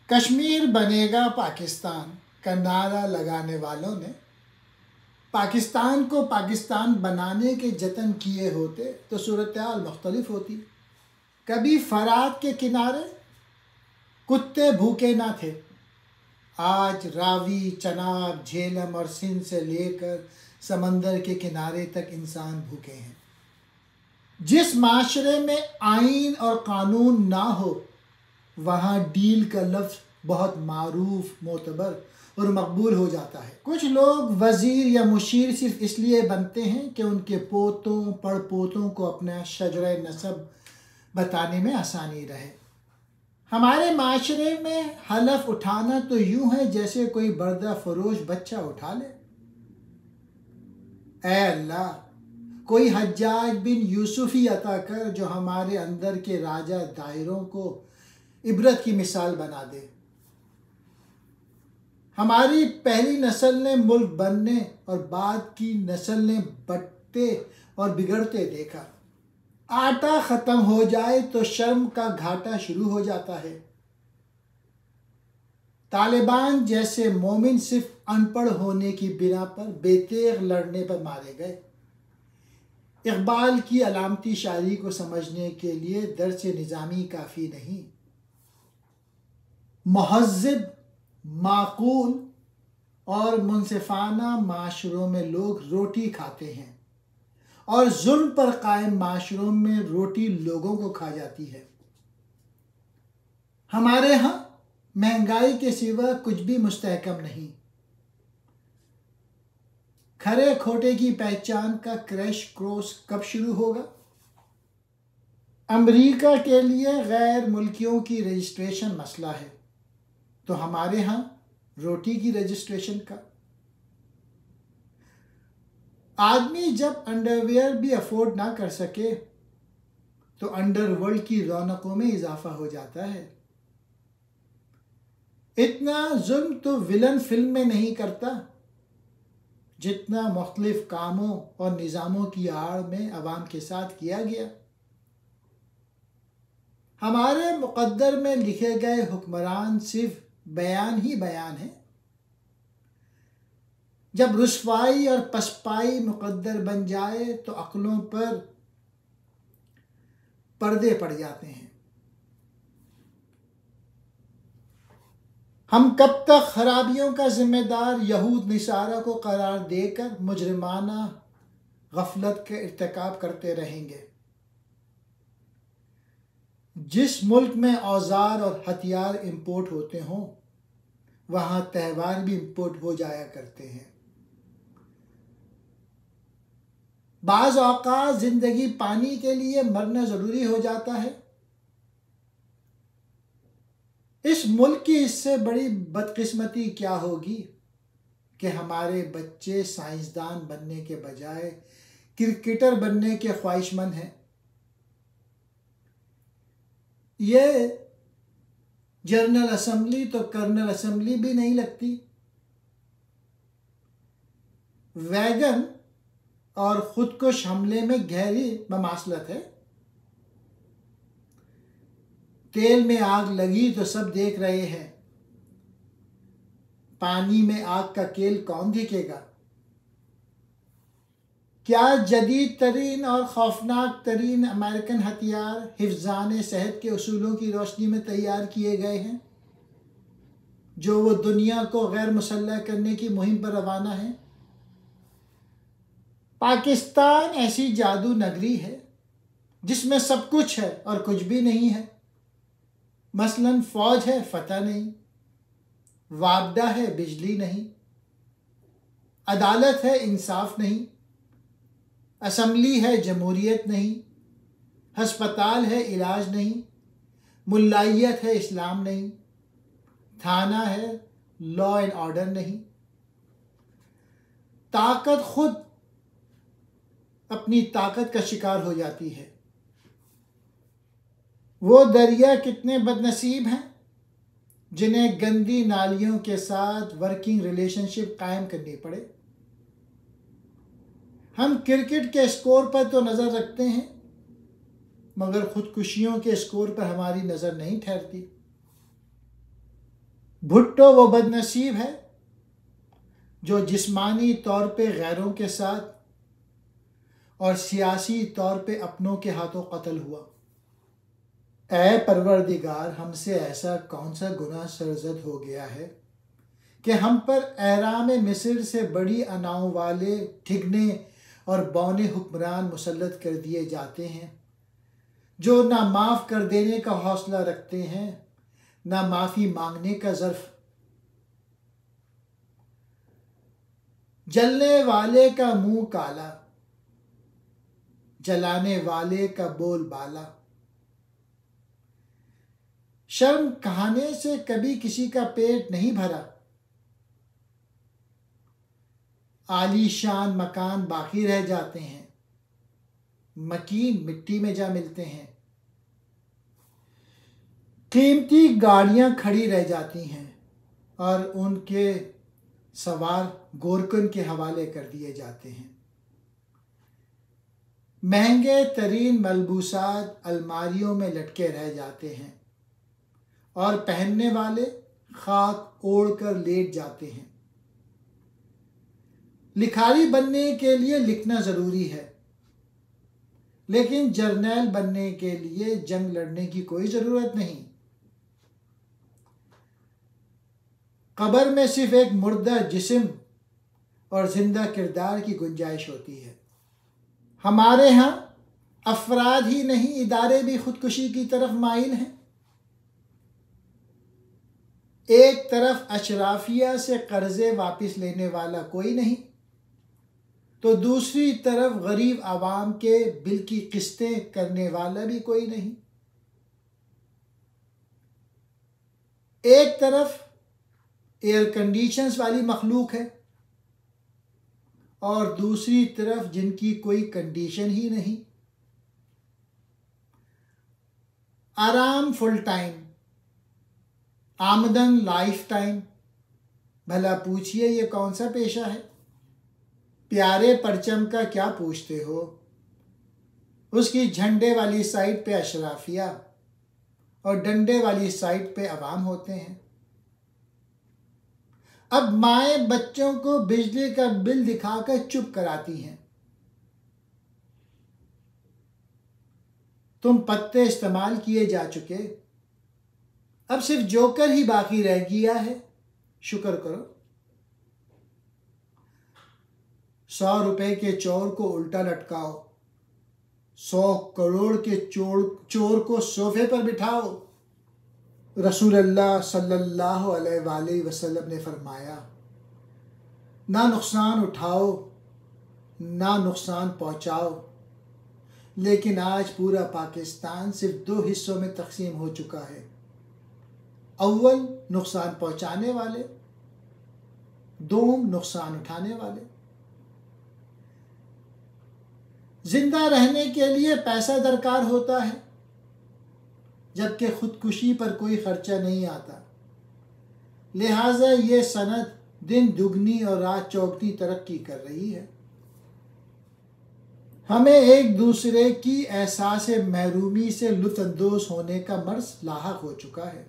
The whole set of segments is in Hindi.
कश्मीर बनेगा पाकिस्तान का नारा लगाने वालों ने पाकिस्तान को पाकिस्तान बनाने के जतन किए होते तो सूरत-ए-हाल मुख्तलिफ होती। कभी फरात के किनारे कुत्ते भूखे ना थे, आज रावी, चनाब, झेलम और सिंध से लेकर समंदर के किनारे तक इंसान भूखे हैं। जिस माशरे में आइन और कानून ना हो वहाँ डील का लफ्ज़ बहुत मारूफ, मोतबर और मकबूल हो जाता है। कुछ लोग वज़ीर या मुशीर सिर्फ इसलिए बनते हैं कि उनके पोतों पड़पोतों को अपना शजरे नसब बताने में आसानी रहे। हमारे माशरे में हलफ उठाना तो यूं है जैसे कोई बर्दा फरोश बच्चा उठा ले। ऐ अल्लाह, कोई हज्जाज बिन यूसुफी अता कर जो हमारे अंदर के राजा दायरों को इबरत की मिसाल बना दे। हमारी पहली नस्ल ने मुल्क बनने और बाद की नस्ल ने बटते और बिगड़ते देखा। आटा ख़त्म हो जाए तो शर्म का घाटा शुरू हो जाता है। तालिबान जैसे मोमिन सिर्फ अनपढ़ होने की बिना पर बेतेग लड़ने पर मारे गए। इक़बाल की अलामती शायरी को समझने के लिए दर्स निज़ामी काफ़ी नहीं। मुहज़्ज़ब, माक़ूल और मुनसिफ़ाना माशरों में लोग रोटी खाते हैं और जुल्म पर कायम माशरों में रोटी लोगों को खा जाती है। हमारे यहाँ महंगाई के सिवा कुछ भी मुस्तहकम नहीं। खरे खोटे की पहचान का क्रैश कोर्स कब शुरू होगा? अमेरिका के लिए गैर मुल्कियों की रजिस्ट्रेशन मसला है तो हमारे यहाँ रोटी की रजिस्ट्रेशन का। आदमी जब अंडरवियर भी अफोर्ड ना कर सके तो अंडरवर्ल्ड की रौनकों में इजाफा हो जाता है। इतना जुल्म तो विलन फिल्म में नहीं करता जितना मुख्तलिफ कामों और निज़ामों की आड़ में अवाम के साथ किया गया। हमारे मुक़द्दर में लिखे गए हुक्मरान सिर्फ बयान ही बयान है। जब रुसवाई और पसपाई मुक़द्दर बन जाए तो अक्लों पर पर्दे पड़ जाते हैं। हम कब तक खराबियों का जिम्मेदार यहूद निसारा को करार देकर मुजरिमाना गफलत के इर्तिकाब करते रहेंगे? जिस मुल्क में औजार और हथियार इंपोर्ट होते हों वहाँ त्यौहार भी इंपोर्ट हो जाया करते हैं। बाज़ औक़ात ज़िंदगी पानी के लिए मरना ज़रूरी हो जाता है। इस मुल्क की इससे बड़ी बदकिस्मती क्या होगी कि हमारे बच्चे साइंसदान बनने के बजाय क्रिकेटर बनने के ख्वाहिशमंद हैं। ये जनरल असम्बली तो कर्नल असम्बली भी नहीं लगती। वैगन और खुदकुश हमले में गहरी ममासलत है। तेल में आग लगी तो सब देख रहे हैं, पानी में आग का केल कौन देखेगा? क्या जदीद तरीन और खौफनाक तरीन अमेरिकन हथियार हिफ्ज़ान सेहत के उसूलों की रोशनी में तैयार किए गए हैं जो वो दुनिया को गैर मुसल्लह करने की मुहिम पर रवाना है? पाकिस्तान ऐसी जादू नगरी है जिसमें सब कुछ है और कुछ भी नहीं है। मसलन फौज है, फतह नहीं। वापडा है, बिजली नहीं। अदालत है, इंसाफ नहीं। असम्बली है, जमहूरियत नहीं। हस्पताल है, इलाज नहीं। मुल्लाइयत है, इस्लाम नहीं। थाना है, लॉ एंड ऑर्डर नहीं। ताकत खुद अपनी ताकत का शिकार हो जाती है। वो दरिया कितने बदनसीब हैं जिन्हें गंदी नालियों के साथ वर्किंग रिलेशनशिप कायम करनी पड़े। हम क्रिकेट के स्कोर पर तो नज़र रखते हैं मगर खुदकुशियों के स्कोर पर हमारी नज़र नहीं ठहरती। भुट्टो वो बदनसीब है जो जिस्मानी तौर पे गैरों के साथ और सियासी तौर पे अपनों के हाथों कत्ल हुआ। ऐ परवरदिगार, हमसे ऐसा कौन सा गुनाह सरजद हो गया है कि हम पर एहराम मिस्र से बड़ी अनाओं वाले ठिगने और बौने हुक्मरान मुसल्लत कर दिए जाते हैं, जो ना माफ़ कर देने का हौसला रखते हैं ना माफ़ी मांगने का ज़र्फ। जलने वाले का मुंह काला, जलाने वाले का बोल बाला। शर्म खाने से कभी किसी का पेट नहीं भरा, आलीशान मकान बाकी रह जाते हैं, मकीन मिट्टी में जा मिलते हैं। कीमती गाड़ियां खड़ी रह जाती हैं और उनके सवार गोरकन के हवाले कर दिए जाते हैं। महंगे तरीन मलबूसात अलमारियों में लटके रह जाते हैं और पहनने वाले खाक ओढ़ कर लेट जाते हैं। लिखारी बनने के लिए लिखना ज़रूरी है, लेकिन जर्नैल बनने के लिए जंग लड़ने की कोई ज़रूरत नहीं। कब्र में सिर्फ एक मुर्दा जिस्म और जिंदा किरदार की गुंजाइश होती है। हमारे यहाँ अफराद ही नहीं, इदारे भी खुदकुशी की तरफ माइल हैं। एक तरफ अशराफिया से कर्जे वापस लेने वाला कोई नहीं, तो दूसरी तरफ गरीब आवाम के बिल की किस्तें करने वाला भी कोई नहीं। एक तरफ एयर कंडीशंस वाली मखलूक है और दूसरी तरफ जिनकी कोई कंडीशन ही नहीं। आराम फुल टाइम, आमदन लाइफ टाइम। भला पूछिए ये कौन सा पेशा है? प्यारे परचम का क्या पूछते हो? उसकी झंडे वाली साइड पे अशराफिया और डंडे वाली साइड पे अवाम होते हैं। अब माएँ बच्चों को बिजली का बिल दिखाकर चुप कराती हैं। तुम पत्ते इस्तेमाल किए जा चुके, अब सिर्फ जोकर ही बाकी रह गया है, शुक्र करो। 100 रुपए के चोर को उल्टा लटकाओ, 100 करोड़ के चोर को सोफे पर बिठाओ। रसूलुल्लाह सल्लल्लाहु अलैहि वसल्लम ने फरमाया, ना नुकसान उठाओ ना नुकसान पहुंचाओ। लेकिन आज पूरा पाकिस्तान सिर्फ 2 हिस्सों में तकसीम हो चुका है। अव्वल नुकसान पहुंचाने वाले, दोम नुकसान उठाने वाले। जिंदा रहने के लिए पैसा दरकार होता है, जबकि खुदकुशी पर कोई खर्चा नहीं आता। लिहाजा ये सनत दिन दुगनी और रात चौगनी तरक्की कर रही है। हमें एक दूसरे की एहसास महरूमी से लुत्फअंदोज़ होने का मर्ज़ लाहक हो चुका है।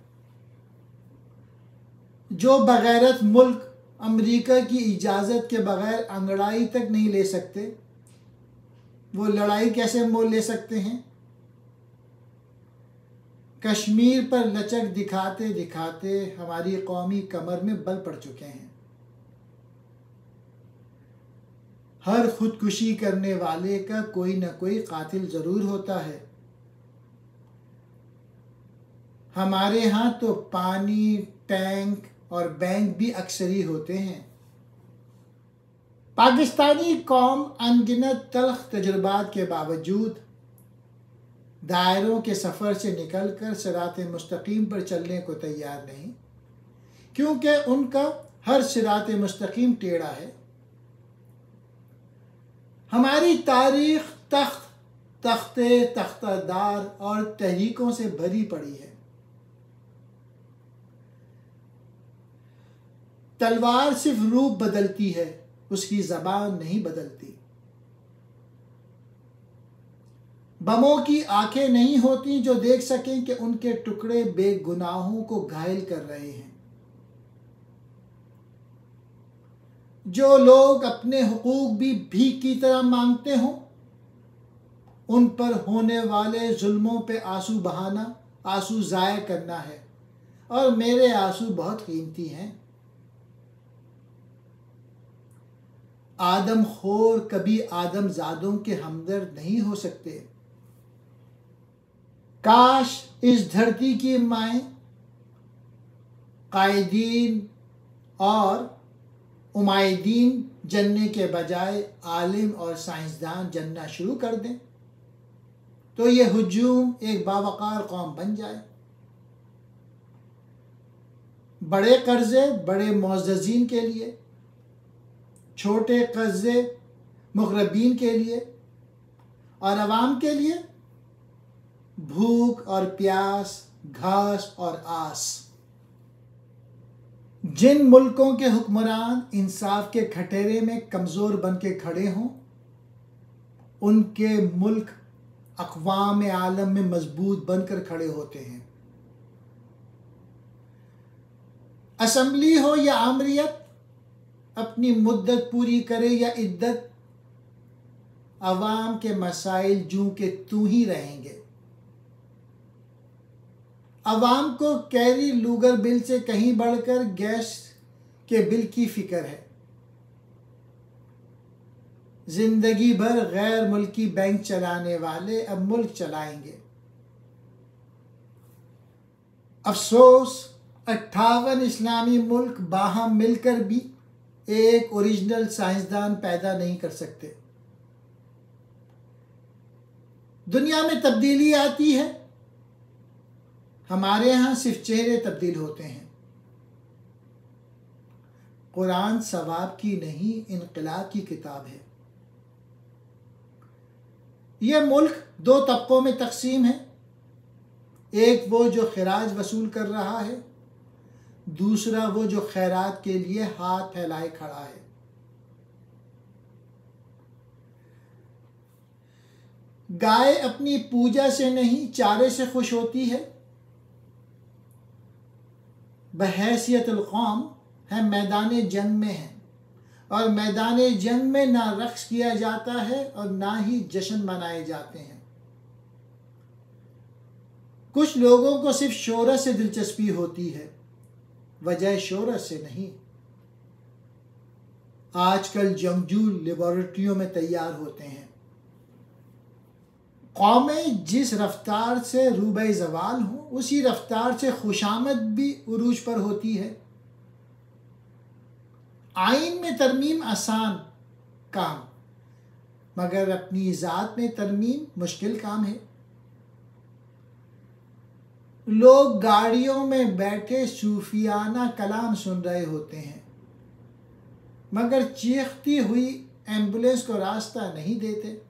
जो बगैरत मुल्क अमेरिका की इजाज़त के बगैर अंगड़ाई तक नहीं ले सकते, वो लड़ाई कैसे मोल ले सकते हैं? कश्मीर पर लचक दिखाते दिखाते हमारी कौमी कमर में बल पड़ चुके हैं। हर खुदकुशी करने वाले का कोई न कोई कातिल ज़रूर होता है। हमारे यहाँ तो पानी, टैंक और बैंक भी अक्सर ही होते हैं। पाकिस्तानी कौम अनगिनत तल्ख तजुर्बात के बावजूद दायरों के सफ़र से निकलकर सिरात मुस्तकीम पर चलने को तैयार नहीं, क्योंकि उनका हर सिरात मुस्तकीम टेढ़ा है। हमारी तारीख तख्ते तख्तादार और तहरीकों से भरी पड़ी है। तलवार सिर्फ रूप बदलती है, उसकी ज़बान नहीं बदलती। बमों की आंखें नहीं होती जो देख सकें कि उनके टुकड़े बेगुनाहों को घायल कर रहे हैं। जो लोग अपने हुकूक भी भीख की तरह मांगते हों, उन पर होने वाले जुल्मों पे आंसू बहाना, आंसू ज़ाया करना है, और मेरे आंसू बहुत कीमती हैं। आदम खोर कभी आदम ज़ादों के हमदर्द नहीं हो सकते। काश इस धरती की माएँ कायदीन और उमायदीन जनने के बजाय आलिम और साइंसदान जनना शुरू कर दें, तो ये हुजूम एक बावकार कौम बन जाए। बड़े कर्जे बड़े मुअज़्ज़ज़ीन के लिए, छोटे कर्जे मुग़रबीन के लिए, और अवाम के लिए भूख और प्यास, घास और आस। जिन मुल्कों के हुक्मरान इंसाफ के खटेरे में कमज़ोर बन के खड़े हों, उनके मुल्क अक़वाम आलम में मजबूत बनकर खड़े होते हैं। असम्बली हो या आमरियत, अपनी मुद्दत पूरी करे या इद्दत, अवाम के मसाइल जूं के तूं ही रहेंगे। अवाम को कैरी लूगर बिल से कहीं बढ़कर गैस के बिल की फिक्र है। जिंदगी भर गैर मुल्की बैंक चलाने वाले अब मुल्क चलाएंगे। अफसोस 58 इस्लामी मुल्क बाहम मिलकर भी एक ओरिजिनल साइंसदान पैदा नहीं कर सकते। दुनिया में तब्दीली आती है, हमारे यहाँ सिर्फ चेहरे तब्दील होते हैं। कुरान सवाब की नहीं, इनकलाब की किताब है। यह मुल्क 2 तबकों में तकसीम है। एक वो जो खिराज वसूल कर रहा है, दूसरा वो जो खैरात के लिए हाथ फैलाए खड़ा है। गाय अपनी पूजा से नहीं, चारे से खुश होती है। बहैसियतुल कौम है मैदान जंग में है, और मैदान जंग में ना रक्स किया जाता है और ना ही जश्न मनाए जाते हैं। कुछ लोगों को सिर्फ शोहरत से दिलचस्पी होती है, वजह शोहरत से नहीं। आजकल जंगजू लेबोरेटरियों में तैयार होते हैं। कौमें जिस रफ्तार से रूबे ज़वाल हो, उसी रफ्तार से खुशामद भी उरूज पर होती है। आइन में तरमीम आसान काम, मगर अपनी ज़ात में तरमीम मुश्किल काम है। लोग गाड़ियों में बैठे सूफियाना कलाम सुन रहे होते हैं, मगर चीखती हुई एम्बुलेंस को रास्ता नहीं देते।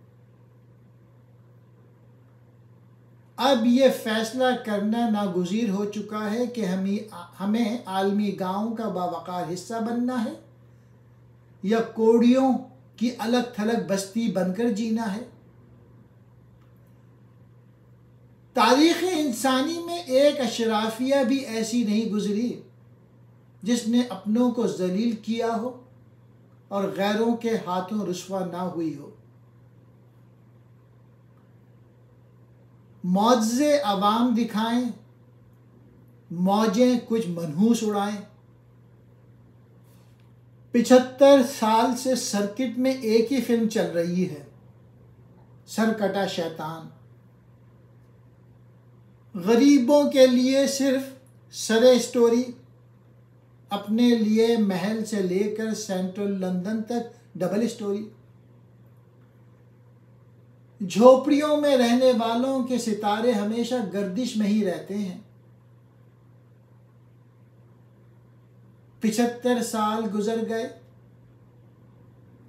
अब ये फैसला करना नागुज़ीर हो चुका है कि हमें आलमी गाँव का बावकार हिस्सा बनना है या कोड़ियों की अलग थलग बस्ती बनकर जीना है। तारीख़ इंसानी में एक अशराफिया भी ऐसी नहीं गुजरी जिसने अपनों को जलील किया हो और गैरों के हाथों रुस्वा ना हुई हो। मौजे अवाम दिखाएं, मौजें कुछ मनहूस उड़ाएं। 75 साल से सर्किट में एक ही फिल्म चल रही है, सरकटा शैतान। गरीबों के लिए सिर्फ सरे स्टोरी, अपने लिए महल से लेकर सेंट्रल लंदन तक डबल स्टोरी। झोपड़ियों में रहने वालों के सितारे हमेशा गर्दिश में ही रहते हैं। 75 साल गुजर गए।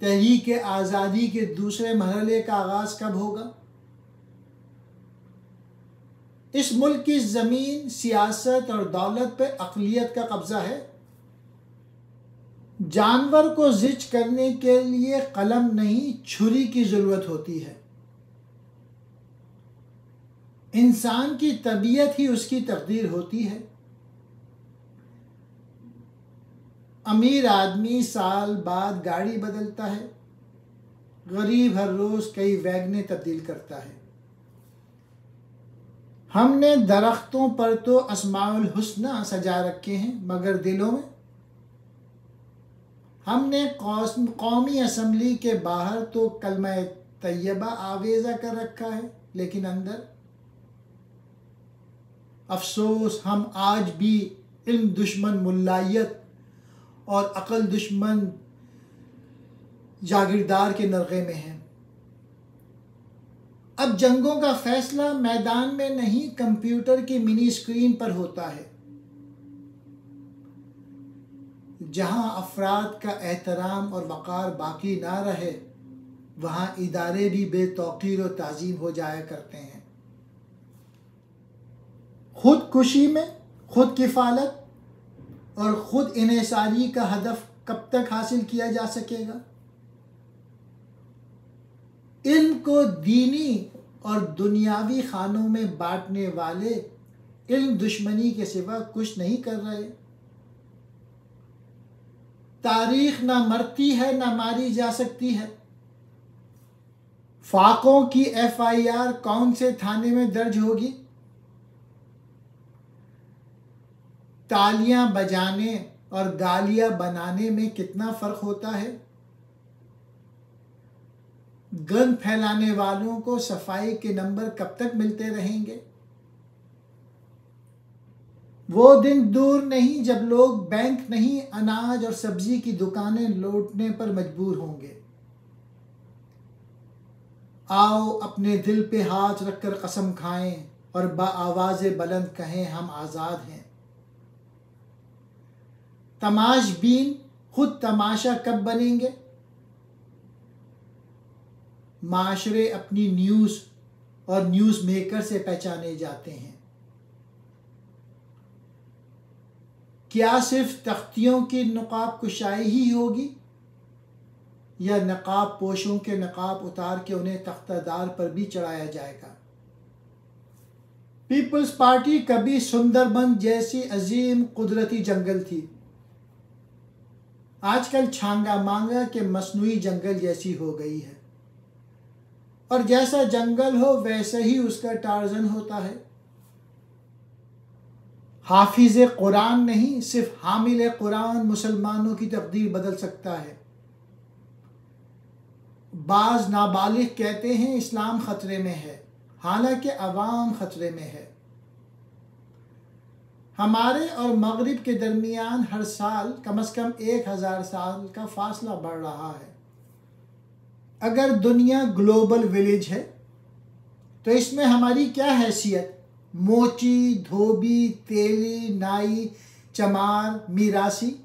तहरीक आज़ादी के दूसरे मरहले का आगाज कब होगा? इस मुल्क की ज़मीन, सियासत और दौलत पे अक़लियत का कब्ज़ा है। जानवर को ज़िच करने के लिए कलम नहीं, छुरी की ज़रूरत होती है। इंसान की तबीयत ही उसकी तकदीर होती है। अमीर आदमी साल बाद गाड़ी बदलता है, गरीब हर रोज कई वैगनें तब्दील करता है। हमने दरख्तों पर तो अस्माउल हुस्ना सजा रखे हैं, मगर दिलों में हमने कौमी असम्बली के बाहर तो कलमा तैयबा आवेजा कर रखा है, लेकिन अंदर अफसोस हम आज भी इल्म दुश्मन मुल्लायत और अकल दुश्मन जागीरदार के नरगे में हैं। अब जंगों का फैसला मैदान में नहीं, कंप्यूटर की मिनी स्क्रीन पर होता है। जहां अफराद का एहतराम और वक़ार बाकी ना रहे, वहां इदारे भी बेतौकीर और ताज़ीम हो जाया करते हैं। खुदकुशी में खुद किफ़ालत और खुद इन्हिसारी का हदफ कब तक हासिल किया जा सकेगा? इल्म को दीनी और दुनियावी खानों में बांटने वाले इल्म दुश्मनी के सिवा कुछ नहीं कर रहे। तारीख ना मरती है ना मारी जा सकती है। फाकों की FIR कौन से थाने में दर्ज होगी? तालियां बजाने और गालियां बनाने में कितना फर्क होता है? गंद फैलाने वालों को सफाई के नंबर कब तक मिलते रहेंगे? वो दिन दूर नहीं जब लोग बैंक नहीं, अनाज और सब्जी की दुकानें लूटने पर मजबूर होंगे। आओ अपने दिल पे हाथ रखकर कसम खाएं और बाआवाज़े बुलंद कहें, हम आज़ाद हैं। तमाशबीन खुद तमाशा कब बनेंगे? माशरे अपनी न्यूज़ और न्यूज़ मेकर से पहचाने जाते हैं। क्या सिर्फ तख्तियों की नकाब कुशाई ही होगी, या नकाब पोशों के नकाब उतार के उन्हें तख्तादार पर भी चढ़ाया जाएगा? पीपल्स पार्टी कभी सुंदरबन जैसी अजीम कुदरती जंगल थी, आजकल छांगा मांगा के मसनूई जंगल जैसी हो गई है। और जैसा जंगल हो वैसे ही उसका टार्जन होता है। हाफिज कुरान नहीं, सिर्फ हामिल कुरान मुसलमानों की तकदीर बदल सकता है। बाज नाबालिग कहते हैं इस्लाम खतरे में है, हालांकि अवाम खतरे में है। हमारे और मगरिब के दरमियान हर साल कम से कम 1000 साल का फासला बढ़ रहा है। अगर दुनिया ग्लोबल विलेज है तो इसमें हमारी क्या हैसियत? मोची, धोबी, तेली, नाई, चमार, मीरासी।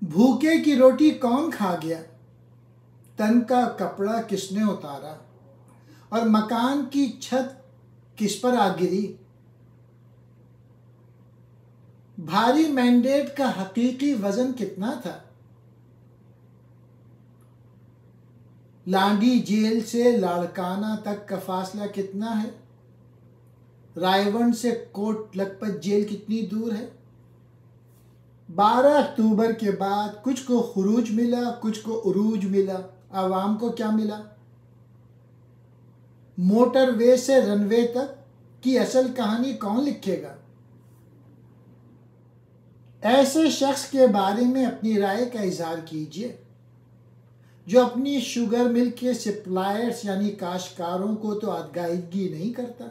भूखे की रोटी कौन खा गया? तन का कपड़ा किसने उतारा? और मकान की छत किस पर आ गिरी? भारी मैंडेट का हकीकी वजन कितना था? लांडी जेल से लाड़काना तक का फासला कितना है? रायवन से कोट लखपत जेल कितनी दूर है? 12 अक्टूबर के बाद कुछ को खुरूज मिला, कुछ को उरूज मिला। आवाम को क्या मिला? मोटरवे से रनवे तक की असल कहानी कौन लिखेगा? ऐसे शख्स के बारे में अपनी राय का इजहार कीजिए जो अपनी शुगर मिल के सप्लायर्स यानी काश्तकारों को तो आगाही नहीं करता,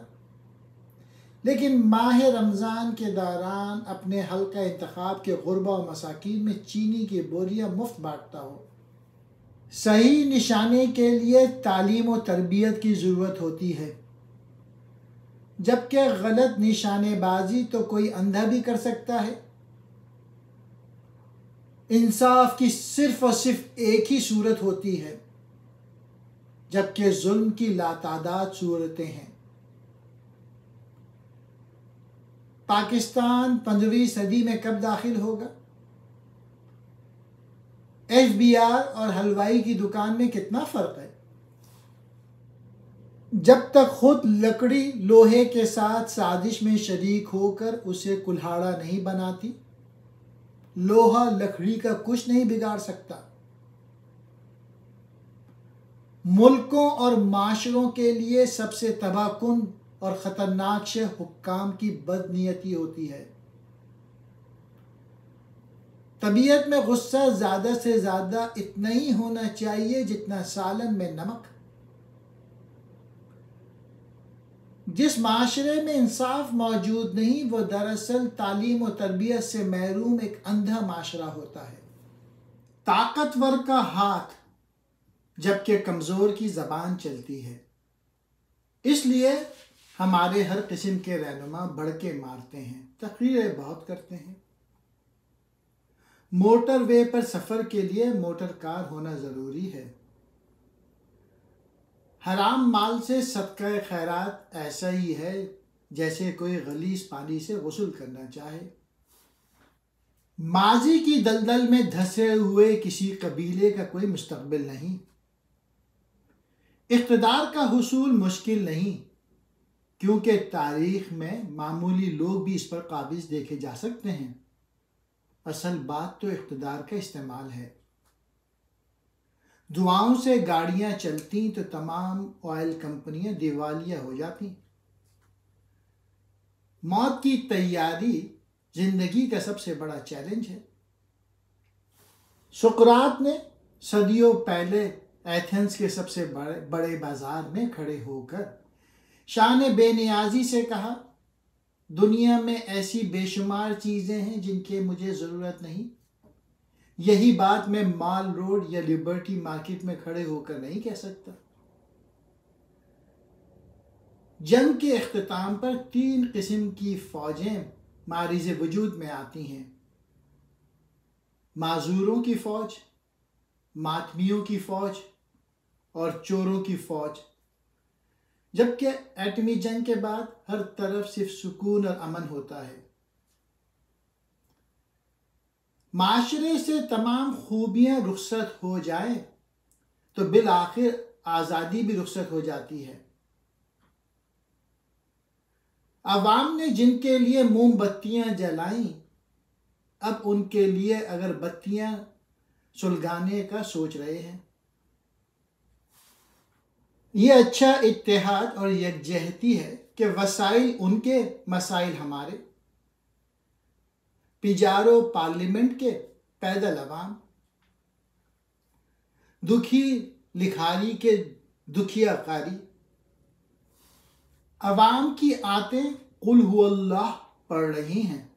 लेकिन माह रमज़ान के दौरान अपने हल्का इंतखाब के गुरबा और मसाकीन में चीनी की बोरियां मुफ्त बांटता हो। सही निशाने के लिए तालीम और तरबियत की ज़रूरत होती है, जबकि गलत निशानेबाजी तो कोई अंधा भी कर सकता है। इंसाफ की सिर्फ और सिर्फ एक ही सूरत होती है, जबकि जुल्म की लातादाद सूरतें हैं। पाकिस्तान 15वीं सदी में कब दाखिल होगा? FBR और हलवाई की दुकान में कितना फ़र्क है? जब तक खुद लकड़ी लोहे के साथ साजिश में शरीक होकर उसे कुल्हाड़ा नहीं बनाती, लोहा लकड़ी का कुछ नहीं बिगाड़ सकता। मुल्कों और माशरों के लिए सबसे तबाहकुन और ख़तरनाक शय हुक्काम की बदनीयती होती है। तबीयत में गुस्सा ज़्यादा से ज़्यादा इतना ही होना चाहिए जितना सालन में नमक। जिस माशरे में इंसाफ मौजूद नहीं वो दरअसल तालीम और तरबियत से महरूम एक अंधा माशरा होता है। ताकतवर का हाथ जबकि कमज़ोर की ज़बान चलती है। इसलिए हमारे हर किस्म के रहनुमा भड़के मारते हैं, तकरीरें बहुत करते हैं। मोटरवे पर सफ़र के लिए मोटर कार होना ज़रूरी है। हराम माल से सदका खैरात ऐसा ही है जैसे कोई गलीज पानी से गुस्ल करना चाहे। माजी की दलदल में धंसे हुए किसी कबीले का कोई मुस्तकबिल नहीं। इक़्तिदार का हुसूल मुश्किल नहीं, क्योंकि तारीख में मामूली लोग भी इस पर काबिज देखे जा सकते हैं। असल बात तो इक़्तिदार का इस्तेमाल है। दुआओं से गाड़ियां चलती तो तमाम ऑयल कंपनियां दिवालिया हो जाती। मौत की तैयारी जिंदगी का सबसे बड़ा चैलेंज है। सुकरात ने सदियों पहले एथेंस के सबसे बड़े बाजार में खड़े होकर शान बेनियाजी से कहा, दुनिया में ऐसी बेशुमार चीज़ें हैं जिनकी मुझे ज़रूरत नहीं। यही बात मैं माल रोड या लिबर्टी मार्केट में खड़े होकर नहीं कह सकता। जंग के इख्तिताम पर 3 किस्म की फ़ौजें मारिज़ वजूद में आती हैं। माजूरों की फ़ौज, मातमियों की फ़ौज और चोरों की फ़ौज। जबकि एटमी जंग के बाद हर तरफ सिर्फ सुकून और अमन होता है। माशरे से तमाम खूबियां रुखसत हो जाएं तो बिल आखिर आज़ादी भी रुखसत हो जाती है। अवाम ने जिनके लिए मोमबत्तियां जलाई, अब उनके लिए अगरबत्तियां सुलगाने का सोच रहे हैं। ये अच्छा इत्तेहाद और यकजहती है कि वसाइल उनके, मसाइल हमारे। पिजारो पार्लियामेंट के, पैदल अवाम। दुखी लिखारी के दुखिया कारी। अवाम की आतें कुल हुवल्लाह पढ़ रही हैं।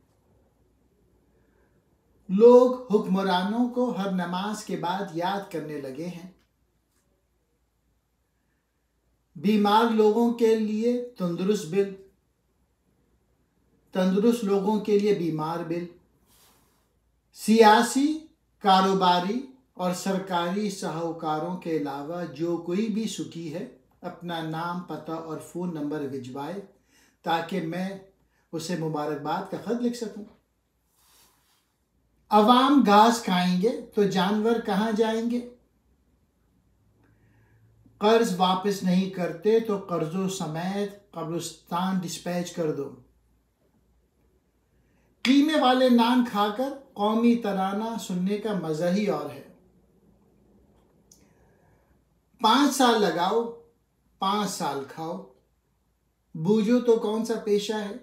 लोग हुक्मरानों को हर नमाज के बाद याद करने लगे हैं। बीमार लोगों के लिए तंदुरुस्त बिल, तंदुरुस्त लोगों के लिए बीमार बिल। सियासी, कारोबारी और सरकारी साहूकारों के अलावा जो कोई भी सुखी है अपना नाम, पता और फ़ोन नंबर भिजवाए ताकि मैं उसे मुबारकबाद का ख़त लिख सकूं। अवाम घास खाएंगे तो जानवर कहाँ जाएंगे? कर्ज वापस नहीं करते तो कर्जों समेत कब्रिस्तान डिस्पैच कर दो। कीमे वाले नान खाकर कौमी तराना सुनने का मजा ही और है। 5 साल लगाओ, 5 साल खाओ, बूझो तो कौन सा पेशा है।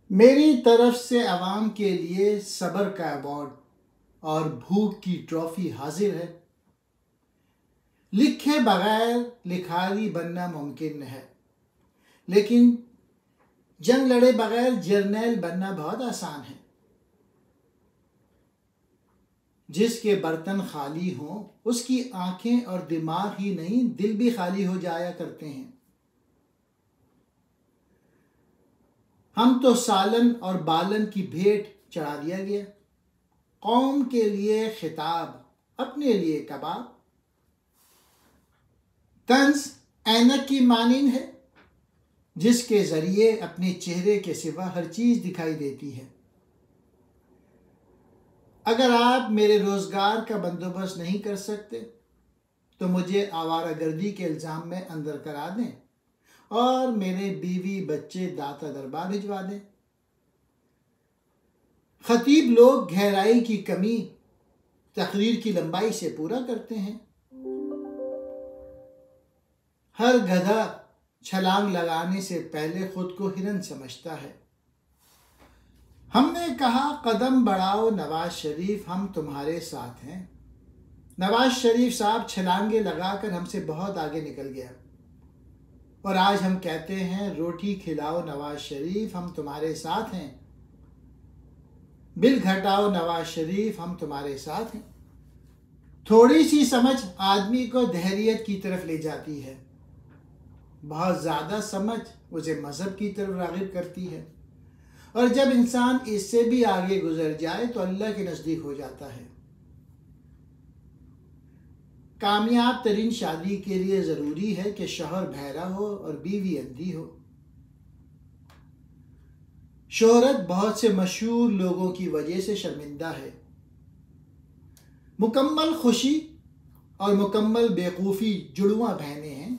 मेरी तरफ से अवाम के लिए सब्र का अवार्ड और भूख की ट्रॉफी हाजिर है। लिखे बगैर लिखारी बनना मुमकिन है, लेकिन जंग लड़े बगैर जर्नैल बनना बहुत आसान है। जिसके बर्तन खाली हों उसकी आंखें और दिमाग ही नहीं दिल भी खाली हो जाया करते हैं। हम तो सालन और बालन की भेंट चढ़ा दिया गया। कौम के लिए खिताब, अपने लिए कबाब। तंज ऐनक की मानिंद है जिसके जरिए अपने चेहरे के सिवा हर चीज दिखाई देती है। अगर आप मेरे रोजगार का बंदोबस्त नहीं कर सकते तो मुझे आवारागर्दी के इल्ज़ाम में अंदर करा दें और मेरे बीवी बच्चे दाता दरबार भिजवा दें। खतीब लोग गहराई की कमी तकरीर की लंबाई से पूरा करते हैं। हर गधा छलांग लगाने से पहले खुद को हिरन समझता है। हमने कहा कदम बढ़ाओ नवाज शरीफ, हम तुम्हारे साथ हैं। नवाज शरीफ साहब छलांगे लगाकर हमसे बहुत आगे निकल गया और आज हम कहते हैं रोटी खिलाओ नवाज शरीफ, हम तुम्हारे साथ हैं। बिल घटाओ नवाज शरीफ, हम तुम्हारे साथ हैं। थोड़ी सी समझ आदमी को दहरियत की तरफ ले जाती है, बहुत ज़्यादा समझ उसे मज़हब की तरफ राग़िब करती है, और जब इंसान इससे भी आगे गुजर जाए तो अल्लाह के नज़दीक हो जाता है। कामयाब तरीन शादी के लिए ज़रूरी है कि शौहर बहरा हो और बीवी अंधी हो। शोहरत बहुत से मशहूर लोगों की वजह से शर्मिंदा है। मुकम्मल खुशी और मुकम्मल बेवकूफ़ी जुड़वां बहनें हैं।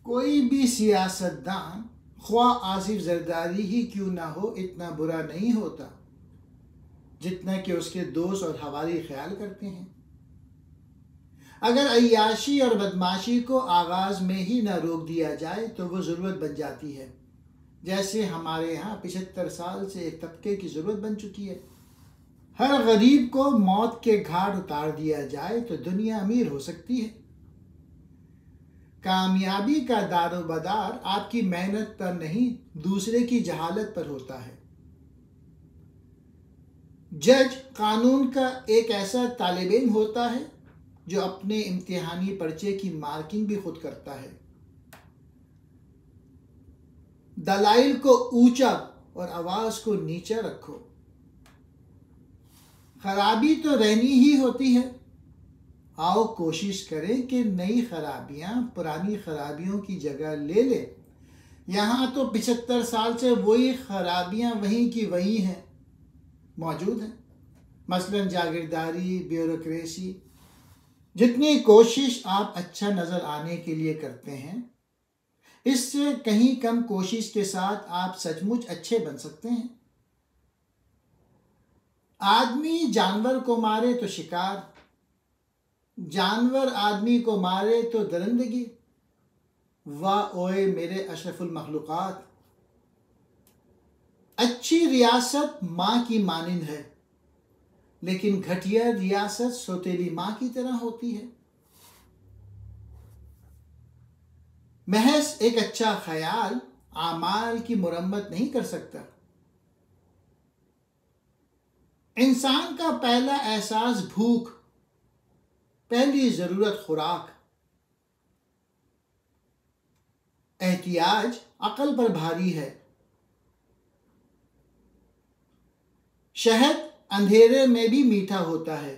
कोई भी सियासतदान ख्वाह आसिफ जरदारी ही क्यों ना हो इतना बुरा नहीं होता जितना कि उसके दोस्त और हवारी ख्याल करते हैं। अगर अय्याशी और बदमाशी को आगाज़ में ही ना रोक दिया जाए तो वो ज़रूरत बन जाती है, जैसे हमारे यहाँ 75 साल से एक तबके की ज़रूरत बन चुकी है। हर गरीब को मौत के घाट उतार दिया जाए तो दुनिया अमीर हो सकती है। कामयाबी का दारोमदार आपकी मेहनत पर नहीं, दूसरे की जहालत पर होता है। जज कानून का एक ऐसा तालिब इल्म होता है जो अपने इम्तिहानी पर्चे की मार्किंग भी खुद करता है। दलाइल को ऊंचा और आवाज को नीचा रखो। खराबी तो रहनी ही होती है, आओ कोशिश करें कि नई खराबियां पुरानी खराबियों की जगह ले ले। यहाँ तो 75 साल से वही खराबियां वहीं की वहीं हैं, मौजूद हैं। मसलन जागीरदारी, ब्यूरोक्रेसी। जितनी कोशिश आप अच्छा नज़र आने के लिए करते हैं, इससे कहीं कम कोशिश के साथ आप सचमुच अच्छे बन सकते हैं। आदमी जानवर को मारे तो शिकार, जानवर आदमी को मारे तो दरिंदगी। वाह ओए मेरे अशरफुल मखलूक़ात। अच्छी रियासत माँ की मानिंद है, लेकिन घटिया रियासत सौतेली माँ की तरह होती है। महज एक अच्छा ख्याल आमाल की मुरम्मत नहीं कर सकता। इंसान का पहला एहसास भूख, पहली जरूरत खुराक। एहतियाज अकल पर भारी है। शहद अंधेरे में भी मीठा होता है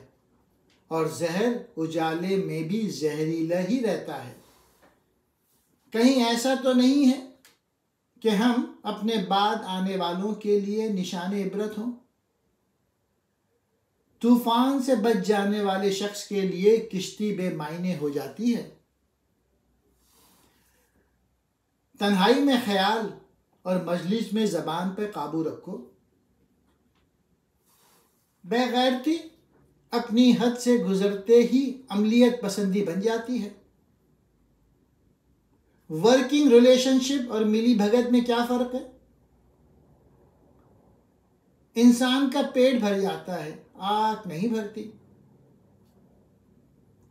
और जहर उजाले में भी जहरीला ही रहता है। कहीं ऐसा तो नहीं है कि हम अपने बाद आने वालों के लिए निशाने इबरत हों। तूफान से बच जाने वाले शख्स के लिए किश्ती बेमायने हो जाती है। तन्हाई में ख्याल और मजलिस में ज़बान पर काबू रखो। बेगैरती अपनी हद से गुजरते ही अमलियत पसंदी बन जाती है। वर्किंग रिलेशनशिप और मिली भगत में क्या फ़र्क है? इंसान का पेट भर जाता है, आँख नहीं भरती।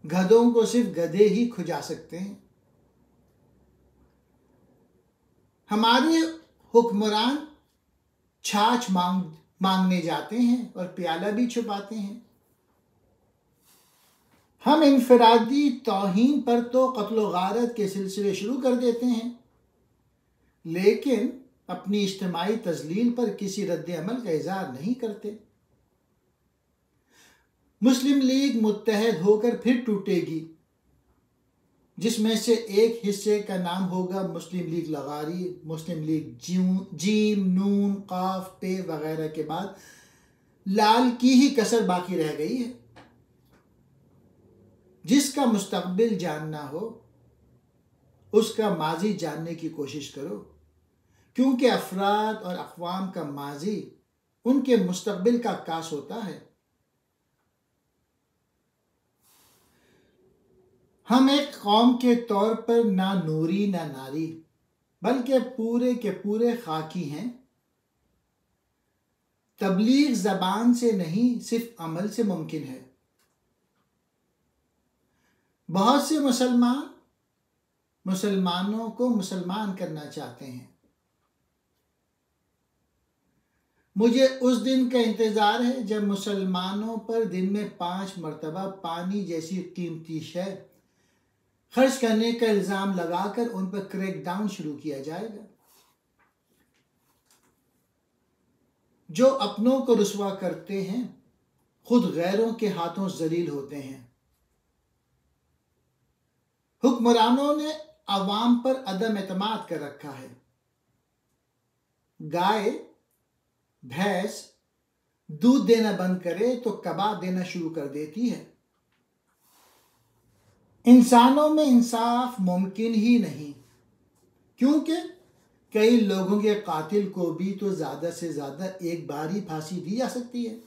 गधों को सिर्फ गधे ही खुजा सकते हैं। हमारे हुक्मरान छाछ मांगने जाते हैं और प्याला भी छुपाते हैं। हम इनफरादी तौहीन पर तो क़त्ल गारत के सिलसिले शुरू कर देते हैं, लेकिन अपनी इज्तिमाई तजलील पर किसी रद्द अमल का इज़हार नहीं करते। मुस्लिम लीग मुत्तहद होकर फिर टूटेगी, जिसमें से एक हिस्से का नाम होगा मुस्लिम लीग लगारी, मुस्लिम लीग जीम, नून, काफ, पे वगैरह के बाद लाल की ही कसर बाकी रह गई है। जिसका मुस्तकबिल जानना हो उसका माजी जानने की कोशिश करो, क्योंकि अफराद और अक़वाम का माजी उनके मुस्तकबिल का आकाश होता है। हम एक कौम के तौर पर ना नूरी ना नारी बल्कि पूरे के पूरे खाकी हैं। तबलीग ज़बान से नहीं सिर्फ अमल से मुमकिन है। बहुत से मुसलमानों को मुसलमान करना चाहते हैं। मुझे उस दिन का इंतज़ार है जब मुसलमानों पर दिन में 5 मरतबा पानी जैसी कीमती शय खर्च करने का इल्ज़ाम लगाकर उन पर क्रैकडाउन शुरू किया जाएगा। जो अपनों को रुसवा करते हैं खुद गैरों के हाथों जलील होते हैं। हुक्मरानों ने अवाम पर अदम एतमाद कर रखा है। गाय भैंस दूध देना बंद करे तो कबाब देना शुरू कर देती है। इंसानों में इंसाफ मुमकिन ही नहीं, क्योंकि कई लोगों के कातिल को भी तो ज्यादा से ज्यादा एक बार ही फांसी दी जा सकती है।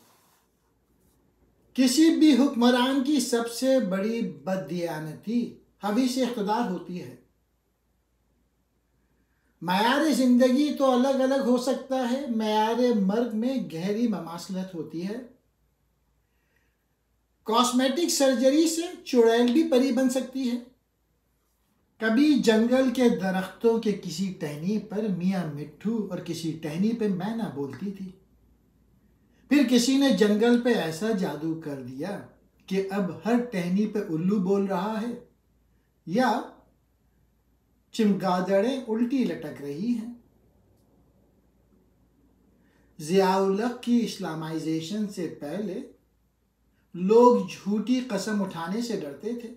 किसी भी हुक्मरान की सबसे बड़ी बददियानती हवी से इख्तिदार होती है। मयार जिंदगी तो अलग अलग हो सकता है, मयार मर्ग में गहरी ममासलत होती है। कॉस्मेटिक सर्जरी से चुड़ैल भी परी बन सकती है। कभी जंगल के दरख्तों के किसी टहनी पर मियाँ मिट्ठू और किसी टहनी पे मैना बोलती थी। फिर किसी ने जंगल पे ऐसा जादू कर दिया कि अब हर टहनी पे उल्लू बोल रहा है या चिमगादड़ें उल्टी लटक रही हैं। ज़ियाउल हक़ की इस्लामाइजेशन से पहले लोग झूठी कसम उठाने से डरते थे।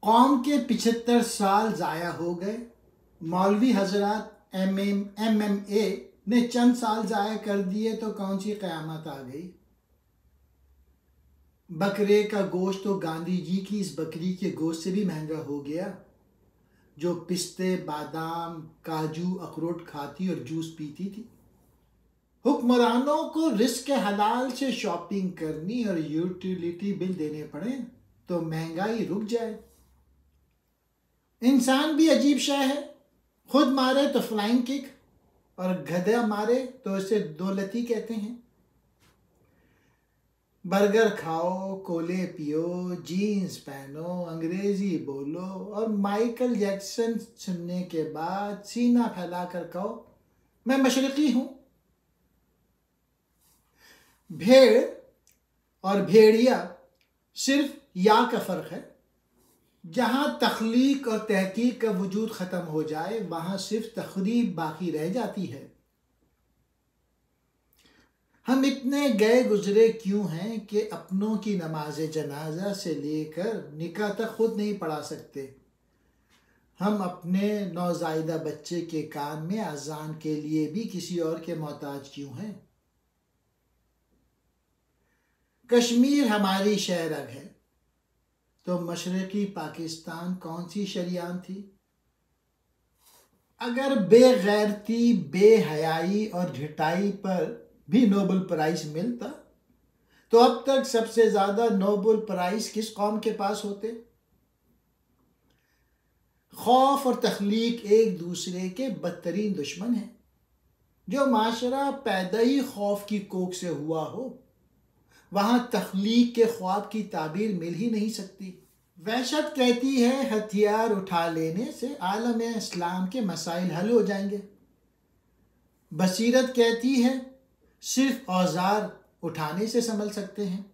कौम के 75 साल ज़ाया हो गए। मौलवी हजरात MMA ने चंद साल ज़ाया कर दिए तो कौन सी क़यामत आ गई। बकरे का गोश्त तो गांधी जी की इस बकरी के गोश्त से भी महंगा हो गया, जो पिस्ते बादाम काजू अखरोट खाती और जूस पीती थी। हुक्मरानों को रिस्क हलाल से शॉपिंग करनी और यूटिलिटी बिल देने पड़े तो महंगाई रुक जाए। इंसान भी अजीब शय है। खुद मारे तो फ्लाइंग किक और गधा मारे तो इसे दौलती कहते हैं। बर्गर खाओ, कोले पियो, जीन्स पहनो, अंग्रेजी बोलो और माइकल जैक्सन सुनने के बाद सीना फैलाकर कहो मैं मशरकी हूं। भेड़ और भेड़िया सिर्फ या का फर्क है। जहां तख्लीक और तहकीक का वजूद खत्म हो जाए वहां सिर्फ तखरीब बाकी रह जाती है। हम इतने गए गुजरे क्यों हैं कि अपनों की नमाज जनाजा से लेकर निकाह तक खुद नहीं पढ़ा सकते। हम अपने नौज़ायदा बच्चे के कान में अजान के लिए भी किसी और के मोहताज क्यों हैं। कश्मीर हमारी शहरग है तो मशरकी पाकिस्तान कौन सी शरियान थी। अगर बेगैरती, बेहयाई और घिटाई पर भी नोबेल प्राइज मिलता तो अब तक सबसे ज्यादा नोबेल प्राइज किस कौम के पास होते। खौफ और तख्लीक एक दूसरे के बदतरीन दुश्मन हैं। जो माशरा पैदा ही खौफ की कोख से हुआ हो वहां तख्लीक के ख्वाब की ताबीर मिल ही नहीं सकती। वहशत कहती है हथियार उठा लेने से आलम इस्लाम के मसाइल हल हो जाएंगे। बसीरत कहती है सिर्फ औजार उठाने से संभल सकते हैं।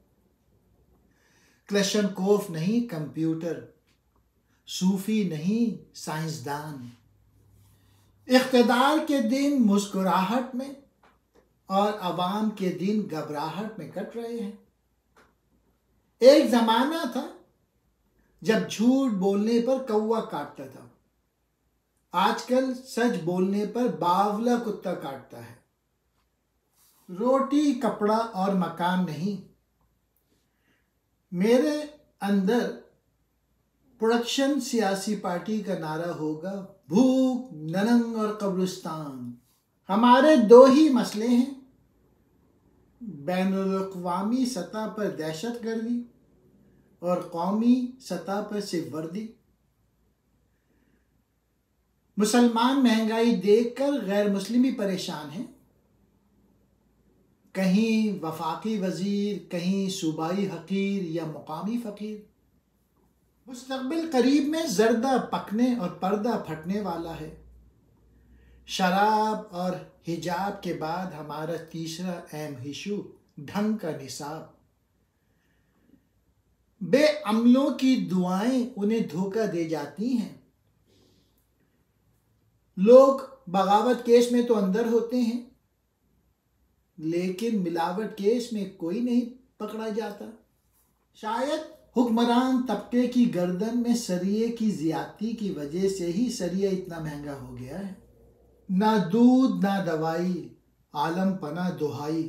क्लशनकोफ नहीं कंप्यूटर, सूफी नहीं साइंसदान। इख्तिदार के दिन मुस्कुराहट में और अवाम के दिन घबराहट में कट रहे हैं। एक जमाना था जब झूठ बोलने पर कौवा काटता था। आजकल सच बोलने पर बावला कुत्ता काटता है। रोटी कपड़ा और मकान नहीं, मेरे अंदर प्रोडक्शन सियासी पार्टी का नारा होगा भूख नरंग और कब्रिस्तान। हमारे दो ही मसले हैं, बैनुल-अक़वामी सतह पर दहशतगर्दी और कौमी सतह पर सिर्फ वर्दी। मुसलमान महंगाई देखकर गैर मुस्लिम भी परेशान हैं। कहीं वफाकी वजीर, कहीं सूबाई हकीर या मुकामी फ़कीर। मुस्तक़बिल करीब में ज़र्दा पकने और पर्दा फटने वाला है। शराब और हिजाब के बाद हमारा तीसरा अहम इशू ढंग का निसाब। बेअमलों की दुआएं उन्हें धोखा दे जाती हैं। लोग बगावत केस में तो अंदर होते हैं, लेकिन मिलावट केस में कोई नहीं पकड़ा जाता। शायद हुक्मरान तबके की गर्दन में सरिये की ज्यादती की वजह से ही सरिया इतना महंगा हो गया है। ना दूध ना दवाई, आलम पना दुहाई।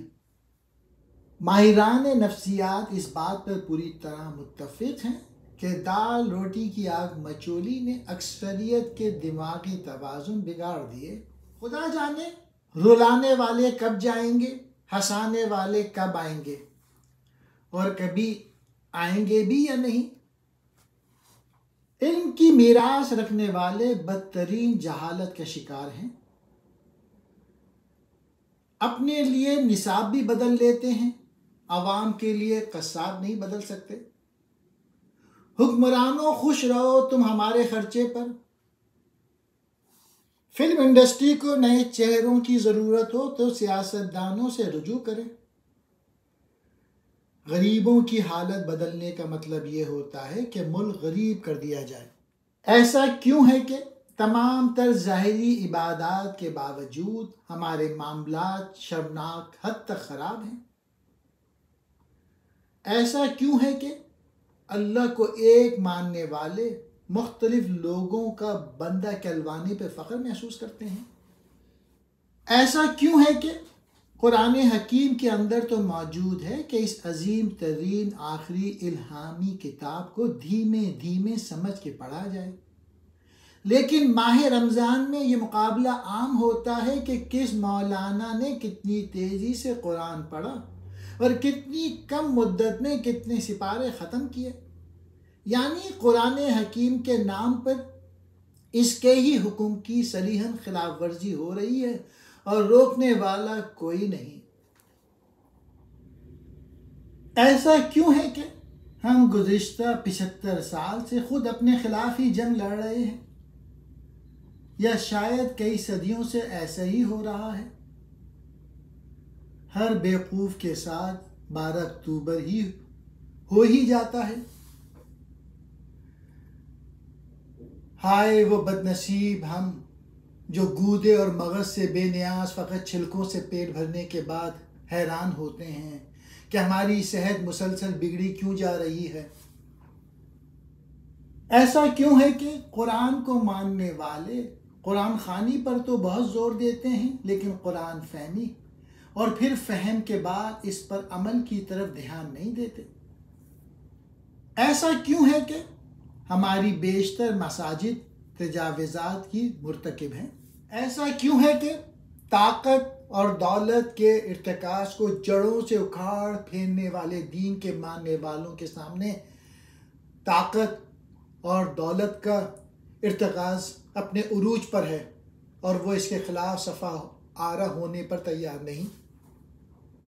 माहिरान नफ्सियात इस बात पर पूरी तरह मुत्तफिक हैं कि दाल रोटी की आग मचोली ने अक्सरियत के दिमागी तवाज़ुन बिगाड़ दिए। खुदा जाने रुलाने वाले कब जाएंगे, हंसाने वाले कब आएंगे, और कभी आएंगे भी या नहीं। इल्म की मीरास रखने वाले बदतरीन जहालत के शिकार हैं। अपने लिए निसाब भी बदल लेते हैं, अवाम के लिए कसाब नहीं बदल सकते। हुक्मरानों खुश रहो तुम हमारे खर्चे पर। फिल्म इंडस्ट्री को नए चेहरों की ज़रूरत हो तो सियासतदानों से रुजू करें। गरीबों की हालत बदलने का मतलब ये होता है कि मुल्क गरीब कर दिया जाए। ऐसा क्यों है कि तमाम तर ज़ाहिरी इबादात के बावजूद हमारे मामलात शर्मनाक हद तक ख़राब हैं। ऐसा क्यों है कि अल्लाह को एक मानने वाले मुख्तलिफ लोगों का बंदा कहलवाने पर फ़ख्र महसूस करते हैं। ऐसा क्यों है कि कुरान हकीम के अंदर तो मौजूद है कि इस अजीम तरीन आखिरी इल्हामी किताब को धीमे धीमे समझ के पढ़ा जाए, लेकिन माह रमज़ान में ये मुकाबला आम होता है कि किस मौलाना ने कितनी तेज़ी से कुरान पढ़ा और कितनी कम मुद्दत में कितने सिपारे ख़त्म किए। यानी कुरान हकीम के नाम पर इसके ही हुक्म की सरीहन खिलाफ वर्जी हो रही है और रोकने वाला कोई नहीं। ऐसा क्यों है कि हम गुज़िश्ता 75 साल से खुद अपने खिलाफ ही जंग लड़ रहे हैं, या शायद कई सदियों से ऐसा ही हो रहा है। हर बेवकूफ़ के साथ 12 अक्टूबर ही हो ही जाता है। हाय वो बदनसीब हम जो गूदे और मगज़ से बेनियाज फ़कत छिलकों से पेट भरने के बाद हैरान होते हैं कि हमारी सेहत मुसलसल बिगड़ी क्यों जा रही है। ऐसा क्यों है कि कुरान को मानने वाले कुरान खानी पर तो बहुत ज़ोर देते हैं, लेकिन कुरान फ़हमी और फिर फ़हम के बाद इस पर अमल की तरफ ध्यान नहीं देते। ऐसा क्यों है कि हमारी बेशतर मसाजिद तजावीज़ात की मुर्तकिब हैं। ऐसा क्यों है कि ताकत और दौलत के इर्तिकाज़ को जड़ों से उखाड़ फेंकने वाले दीन के मानने वालों के सामने ताकत और दौलत का इर्तिकाज़ अपने उरूज पर है और वो इसके ख़िलाफ़ सफ़ा आरा होने पर तैयार नहीं।